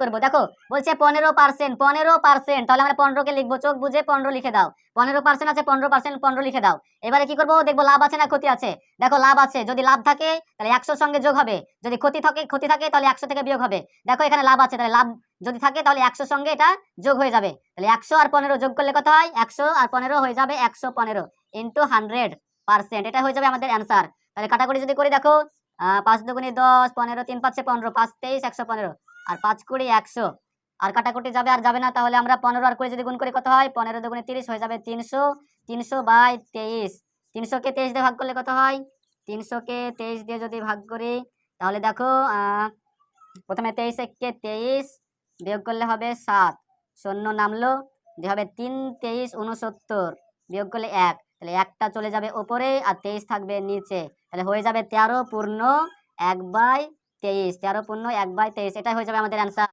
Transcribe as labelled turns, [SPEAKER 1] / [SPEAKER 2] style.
[SPEAKER 1] করবো। দেখো বলছে 15%, 15%, তাহলে আমরা 15কে লিখবো, চোখ বুঝে 15 লিখে দাও। 15% আছে, 15%, 15 লিখে দাও। এবারে কি করবো দেখবো, লাভ আছে না ক্ষতি আছে। দেখো লাভ আছে, যদি লাভ থাকে তাহলে 100 সঙ্গে যোগ হবে, যদি ক্ষতি থাকে তাহলে 100 থেকে বিয়োগ হবে। দেখো এখানে লাভ আছে, তাহলে লাভ যদি থাকে তাহলে 100 সঙ্গে এটা যোগ হয়ে যাবে। তাহলে 100 আর 15 যোগ করলে কত হয়, 100 আর 15 হয়ে যাবে 115 ইন্টু 100%, এটা হয়ে যাবে আমাদের অ্যান্সার। তাহলে কাটাকুটি যদি করি, দেখো 5 দুগুণে 10, 15, 3 5 15, 5 23, 115, আর 5 কুড়ি 100, আর কাটাকুটি যাবে আর যাবে না। তাহলে আমরা 15 আর 20 যদি গুণ করি কত হয়, 15 দুগুণে 30 হয়ে যাবে 300, 300 বাই 23। 300কে 23 দিয়ে ভাগ করলে কত হয়, 300কে 23 দিয়ে যদি ভাগ করি তাহলে দেখো প্রথমে 23 কে 23 বিয়োগ করলে হবে 7, শূন্য নামলো, দিয়ে হবে 3 23 69, বিয়োগ করলে 1, তাহলে একটা চলে যাবে ওপরে আর 23 থাকবে নিচে। তাহলে হয়ে যাবে 13 পূর্ণ 1/23, 13 পূর্ণ 1/23, এটাই হয়ে যাবে আমাদের অ্যান্সার।